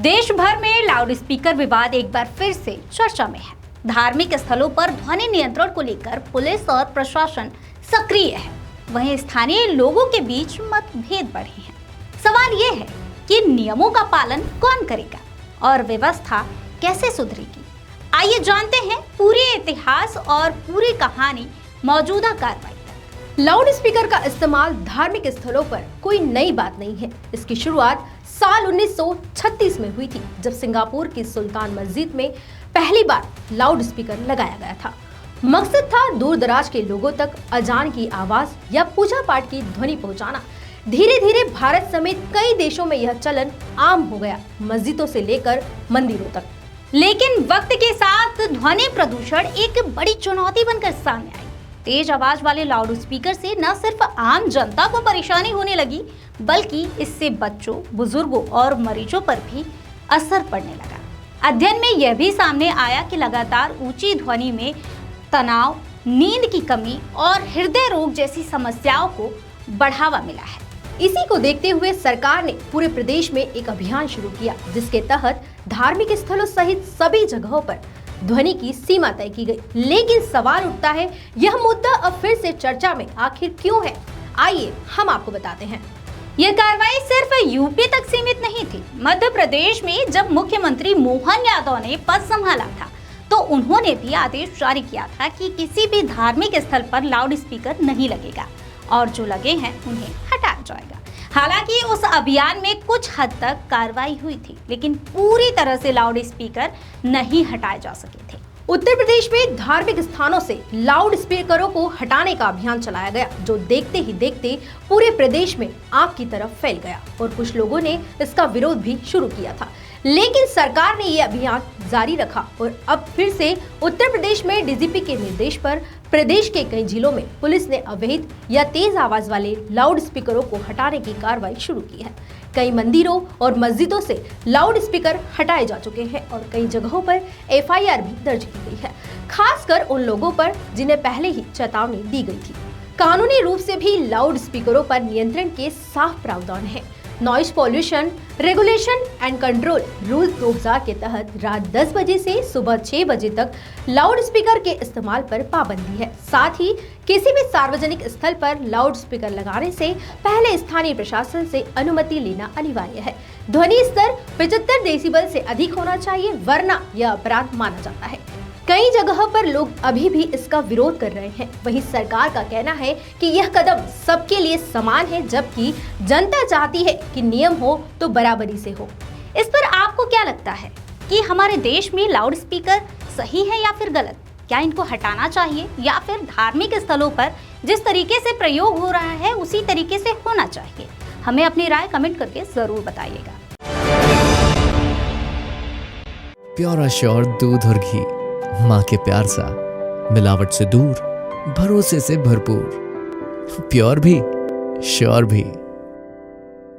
देश भर में लाउड स्पीकर विवाद एक बार फिर से चर्चा में है। धार्मिक स्थलों पर ध्वनि नियंत्रण को लेकर पुलिस और प्रशासन सक्रिय है, वहीं स्थानीय लोगों के बीच मतभेद बढ़े हैं। सवाल ये है कि नियमों का पालन कौन करेगा और व्यवस्था कैसे सुधरेगी। आइए जानते हैं पूरे इतिहास और पूरी कहानी मौजूदा कार्रवाई। लाउड स्पीकर का इस्तेमाल धार्मिक स्थलों पर कोई नई बात नहीं है। इसकी शुरुआत साल 1936 में हुई थी, जब सिंगापुर की सुल्तान मस्जिद में पहली बार लाउड स्पीकर लगाया गया था। मकसद था दूर दराज के लोगों तक अजान की आवाज या पूजा पाठ की ध्वनि पहुंचाना। धीरे धीरे भारत समेत कई देशों में यह चलन आम हो गया, मस्जिदों से लेकर मंदिरों तक। लेकिन वक्त के साथ ध्वनि प्रदूषण एक बड़ी चुनौती बनकर सामने आई। तेज आवाज वाले लाउड स्पीकर से न सिर्फ आम जनता को परेशानी होने लगी, बल्कि इससे बच्चों, बुजुर्गों और मरीजों पर भी असर पड़ने लगा। अध्ययन में यह भी सामने आया कि लगातार ऊंची ध्वनि में तनाव, नींद की कमी और हृदय रोग जैसी समस्याओं को बढ़ावा मिला है। इसी को देखते हुए सरकार ने पूरे प्रदेश में एक अभियान शुरू किया, जिसके तहत धार्मिक स्थलों सहित सभी जगहों पर ध्वनि की सीमा तय की गई। लेकिन सवाल उठता है, यह मुद्दा अब फिर से चर्चा में आखिर क्यों है? आइए हम आपको बताते हैं। यह कार्रवाई सिर्फ यूपी तक सीमित नहीं थी। मध्य प्रदेश में जब मुख्यमंत्री मोहन यादव ने पद संभाला था, तो उन्होंने भी आदेश जारी किया था कि किसी भी धार्मिक स्थल पर लाउड स्पीकर नहीं लगेगा और जो लगे हैं उन्हें हटाया जाएगा। हालांकि उस अभियान में कुछ हद तक कार्रवाई हुई थी, लेकिन पूरी तरह से लाउड स्पीकर नहीं हटाए जा सके थे। उत्तर प्रदेश में धार्मिक स्थानों से लाउड स्पीकरों को हटाने का अभियान चलाया गया, जो देखते ही देखते पूरे प्रदेश में आग की तरफ फैल गया और कुछ लोगों ने इसका विरोध भी शुरू किया था। लेकिन सरकार ने यह अभियान जारी रखा और अब फिर से उत्तर प्रदेश में डीजीपी के निर्देश पर प्रदेश के कई जिलों में पुलिस ने अवैध या तेज आवाज वाले लाउड स्पीकरों को हटाने की कार्रवाई शुरू की है। कई मंदिरों और मस्जिदों से लाउड स्पीकर हटाए जा चुके हैं और कई जगहों पर एफआईआर भी दर्ज की गई है, खासकर उन लोगों पर जिन्हें पहले ही चेतावनी दी गई थी। कानूनी रूप से भी लाउड स्पीकरों पर नियंत्रण के साफ प्रावधान है। Noise pollution regulation and control rule 2000 के तहत रात 10 बजे से सुबह 6 बजे तक लाउड स्पीकर के इस्तेमाल पर पाबंदी है। साथ ही किसी भी सार्वजनिक स्थल पर लाउड स्पीकर लगाने से पहले स्थानीय प्रशासन से अनुमति लेना अनिवार्य है। ध्वनि स्तर 75 डेसिबल से अधिक होना चाहिए, वरना यह अपराध माना जाता है। कई जगहों पर लोग अभी भी इसका विरोध कर रहे हैं। वहीं सरकार का कहना है कि यह कदम सबके लिए समान है, जबकि जनता चाहती है कि नियम हो तो बराबरी से हो। इस पर आपको क्या लगता है कि हमारे देश में लाउड स्पीकर सही है या फिर गलत? क्या इनको हटाना चाहिए या फिर धार्मिक स्थलों पर जिस तरीके से प्रयोग हो रहा है उसी तरीके से होना चाहिए? हमें अपनी राय कमेंट करके जरूर बताइएगा। प्योर श्योर दूध और घी, माँ के प्यार सा, मिलावट से दूर, भरोसे से भरपूर, प्योर भी श्योर भी।